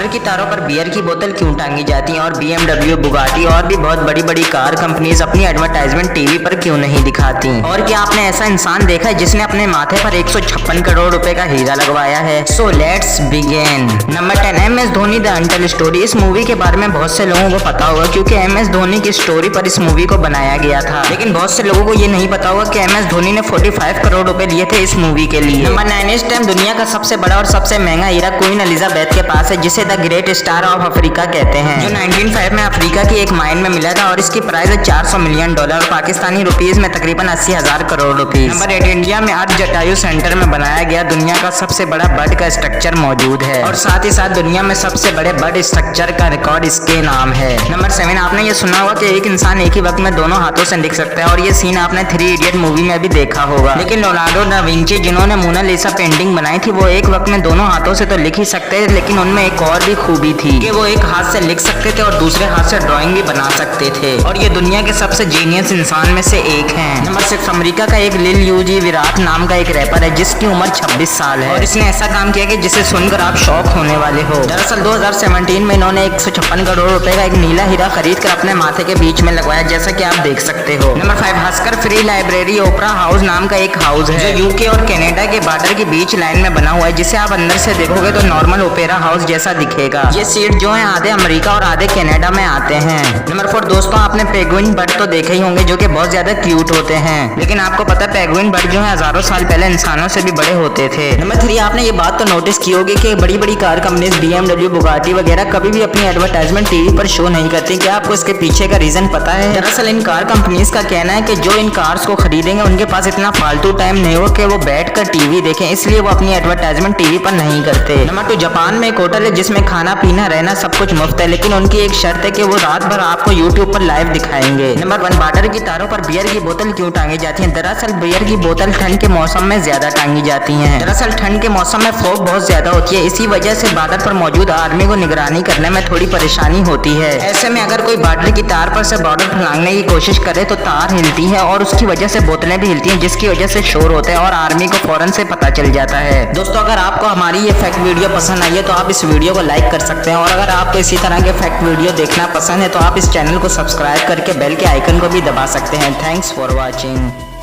Border की तारों पर बियर की बोतल क्यों टांगी जाती है और BMW, बुगाटी और भी बहुत बड़ी बड़ी कार कंपनीज अपनी एडवर्टाइजमेंट टीवी पर क्यों नहीं दिखाती। और क्या आपने ऐसा इंसान देखा है जिसने अपने माथे पर 156 करोड़ रुपए का हीरा लगवाया है। So let's begin. Number 10, MS Dhoni the untold story. इस मूवी के बारे में बहुत से लोगों को पता होगा क्योंकि MS धोनी की स्टोरी पर इस मूवी को बनाया गया था, लेकिन बहुत से लोगों को ये नहीं पता होगा कि MS धोनी ने 45 करोड़ रुपए लिए थे इस मूवी के लिए। नंबर 9, इस टाइम दुनिया का सबसे बड़ा और सबसे महंगा हीरा क्वीन एलिजाबेथ के पास है, जिसे the great star of Africa कहते हैं, जो 1905 में अफ्रीका की एक माइन में मिला था और इसकी प्राइस है $400 मिलियन और पाकिस्तानी रुपीज में तकरीबन 80,000 करोड़ रुपीज। नंबर 8, इंडिया में आज जटायु सेंटर में बनाया गया दुनिया का सबसे बड़ा बर्ड का स्ट्रक्चर मौजूद है और साथ ही साथ दुनिया में सबसे बड़े बर्ड स्ट्रक्चर का रिकॉर्ड इसके नाम है। नंबर 7, आपने ये सुना होगा कि एक इंसान एक ही वक्त में दोनों हाथों से लिख सकता है और ये सीन आपने 3 इडियट मूवी में भी देखा होगा। लेकिन लियोनार्डो दा विंची जिन्होंने मोनालिसा पेंटिंग बनाई थी वो एक वक्त में दोनों हाथों से तो लिख ही सकते थे, लेकिन उनमें एक और भी खूबी थी कि वो एक हाथ से लिख सकते थे और दूसरे हाथ से ड्राइंग भी बना सकते थे और ये दुनिया के सबसे जीनियस इंसान में से एक हैं। नंबर 6, अमेरिका का एक लिल यूजी विराट नाम का एक रैपर है जिसकी उम्र 26 साल है और इसने ऐसा काम किया कि जिसे सुनकर आप शॉक होने वाले हो। दरअसल 2017 में इन्होंने 156 करोड़ रुपए का एक नीला हीरा खरीद कर अपने माथे के बीच में लगवाया, जैसा कि आप देख सकते हो। नंबर 5, हस्कर फ्री लाइब्रेरी ओपरा हाउस नाम का एक हाउस है जो यूके और कनाडा के बॉर्डर की बीच लाइन में बना हुआ है, जिसे आप अंदर से देखोगे तो नॉर्मल ओपेरा हाउस जैसा दिखेगा। ये सीट जो है आधे अमेरिका और आधे कनाडा में आते हैं। नंबर 4, दोस्तों आपने पेंगुइन बर्ड तो देखे ही होंगे जो कि बहुत ज्यादा क्यूट होते हैं, लेकिन आपको पता है पेंगुइन बर्ड जो है हजारों साल पहले इंसानों से भी बड़े होते थे। नंबर 3, आपने ये बात तो नोटिस की होगी कि बड़ी बड़ी कार कंपनीज BMW, बुगाटी वगैरह कभी भी अपनी एडवर्टाइजमेंट टीवी पर शो नहीं करती। क्या आपको इसके पीछे का रीजन पता है? दरअसल इन कार कंपनीज का कहना है कि जो इन कार्स को खरीदेंगे उनके पास इतना फालतू टाइम नहीं हो कि वो बैठकर टीवी देखें, इसलिए वो अपनी एडवर्टाइजमेंट टीवी पर नहीं करते। नंबर 2, जापान में एक होटल है जिसमें खाना पीना रहना सब कुछ मुफ्त है, लेकिन उनकी एक शर्त है कि वो रात भर आपको यूट्यूब पर लाइव दिखाएंगे। नंबर 1, बॉर्डर की तारों पर बियर की बोतल क्यों टांगी जाती है? दरअसल बियर की बोतल ठंड के मौसम में ज्यादा टांगी जाती है। दरअसल ठंड के मौसम में फॉग बहुत ज्यादा होती है, इसी वजह से बॉर्डर पर मौजूद आर्मी को निगरानी करने में थोड़ी परेशानी होती है। ऐसे में अगर कोई बॉर्डर की तार पर से बॉर्डर फलांगने की कोशिश करे तो तार हिलती है और उसकी वजह से बोतलें भी हिलती हैं, जिसकी वजह से शोर होता है और आर्मी को फौरन से पता चल जाता है। दोस्तों अगर आपको हमारी ये फैक्ट वीडियो पसंद आई है तो आप इस वीडियो को लाइक कर सकते हैं और अगर आपको इसी तरह के फैक्ट वीडियो देखना पसंद है तो आप इस चैनल को सब्सक्राइब करके बेल के आइकन को भी दबा सकते हैं। Thanks for watching.